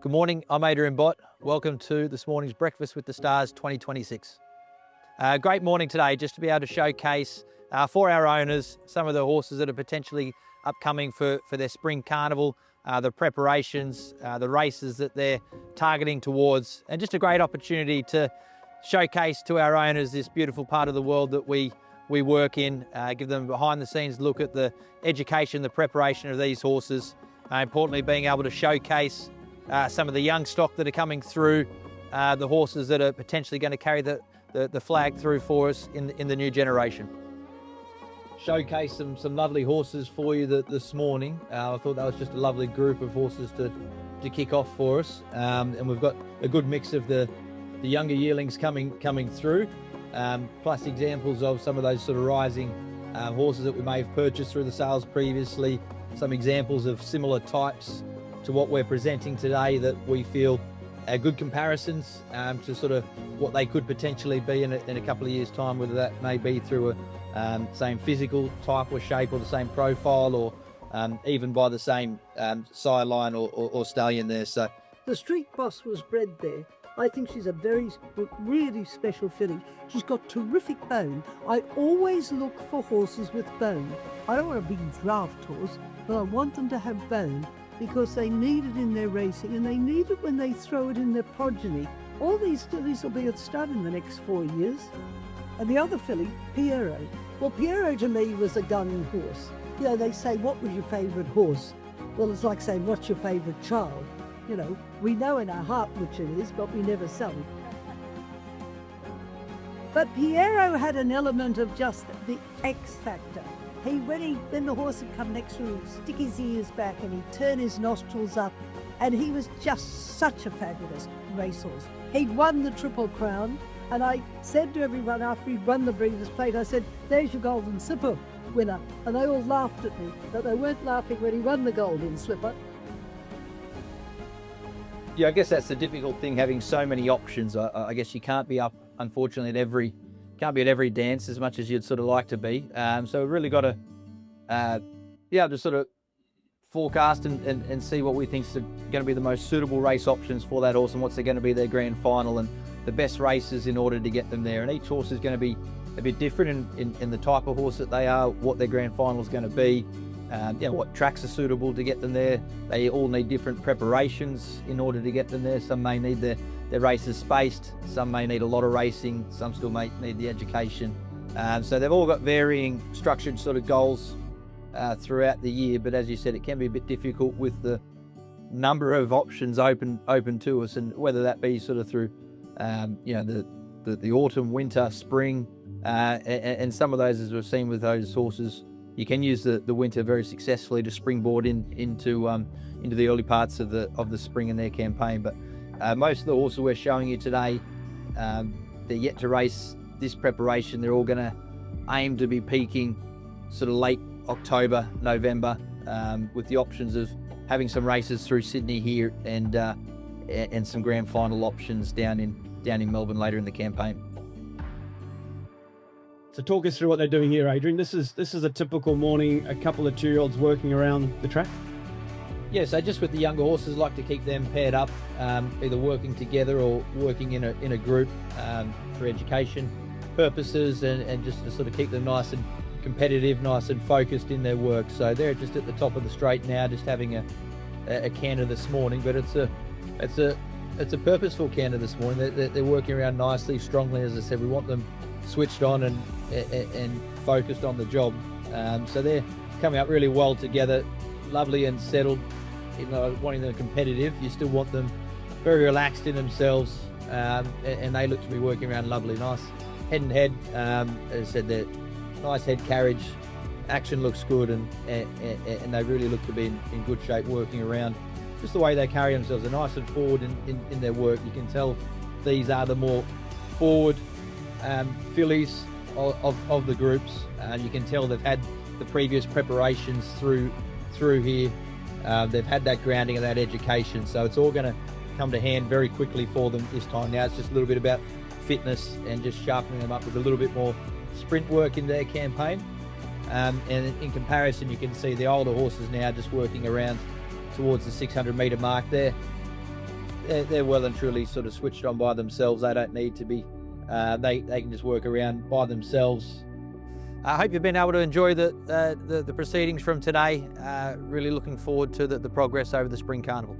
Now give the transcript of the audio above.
Good morning, I'm Adrian Bott. Welcome to this morning's Breakfast with the Stars 2026. Great morning today just to be able to showcase for our owners some of the horses that are potentially upcoming for their spring carnival, the preparations, the races that they're targeting towards, and just a great opportunity to showcase to our owners this beautiful part of the world that we work in, give them a behind the scenes look at the education, the preparation of these horses, importantly being able to showcase some of the young stock that are coming through, the horses that are potentially going to carry the flag through for us in the new generation. Showcase some lovely horses for you this morning. I thought that was just a lovely group of horses to kick off for us, and we've got a good mix of the younger yearlings coming through, plus examples of some of those sort of rising horses that we may have purchased through the sales previously, some examples of similar types to what we're presenting today that we feel are good comparisons to sort of what they could potentially be in a couple of years' time, whether that may be through a same physical type or shape or the same profile, or even by the same sire line or stallion there. So the Street Boss was bred there. I think she's a really special filly. She's got terrific bone. I always look for horses with bone. I don't want a big draft horse, but I want them to have bone, because they need it in their racing and they need it when they throw it in their progeny. All these fillies will be at stud in the next 4 years. And the other filly, Piero. Well, Piero to me was a gun horse. You know, they say, what was your favourite horse? Well, it's like saying, what's your favourite child? You know, we know in our heart which it is, but we never sell it. But Piero had an element of just the X factor. When the horse would come next to him, he'd stick his ears back and he'd turn his nostrils up, and he was just such a fabulous racehorse. He'd won the Triple Crown, and I said to everyone after he'd won the Breeders' Plate, I said, there's your Golden Slipper winner. And they all laughed at me, but they weren't laughing when he won the Golden Slipper. yeah, I guess that's the difficult thing, having so many options. I guess you can't be up, unfortunately, at every dance as much as you'd sort of like to be. So we've really got to just sort of forecast and see what we think is going to be the most suitable race options for that horse, and what's going to be their grand final and the best races in order to get them there. And each horse is going to be a bit different in the type of horse that they are, what their grand final is going to be, what tracks are suitable to get them there. They all need different preparations in order to get them there. Some may need their races spaced, some may need a lot of racing, some still may need the education. So they've all got varying structured sort of goals throughout the year, but as you said, it can be a bit difficult with the number of options open to us, and whether that be sort of through the autumn, winter, spring, and some of those, as we've seen with those horses, you can use the winter very successfully to springboard into the early parts of the spring in their campaign. But most of the horses we're showing you today, they're yet to race this preparation. They're all going to aim to be peaking sort of late October, November, with the options of having some races through Sydney here and some grand final options down in Melbourne later in the campaign. So talk us through what they're doing here, Adrian. This is a typical morning, a couple of 2-year-olds working around the track. Yeah, so just with the younger horses, like to keep them paired up, either working together or working in a group for education purposes, and just to sort of keep them nice and competitive, nice and focused in their work. So they're just at the top of the straight now, just having a canter this morning, but it's a purposeful canter this morning. They're working around nicely, strongly. As I said, we want them switched on and focused on the job. So they're coming up really well together, lovely and settled. Even though wanting them competitive, you still want them very relaxed in themselves, and they look to be working around lovely, nice head and head. As I said, they're nice head carriage, action looks good, and they really look to be in good shape working around. Just the way they carry themselves, they're nice and forward in their work. You can tell these are the more forward fillies of the groups. You can tell they've had the previous preparations through here. They've had that grounding and that education, so it's all going to come to hand very quickly for them this time. Now it's just a little bit about fitness and just sharpening them up with a little bit more sprint work in their campaign. And in comparison, you can see the older horses now just working around towards the 600 metre mark there. they're well and truly sort of switched on by themselves. They don't need to be. They can just work around by themselves. I hope you've been able to enjoy the proceedings from today. Really looking forward to the progress over the Spring Carnival.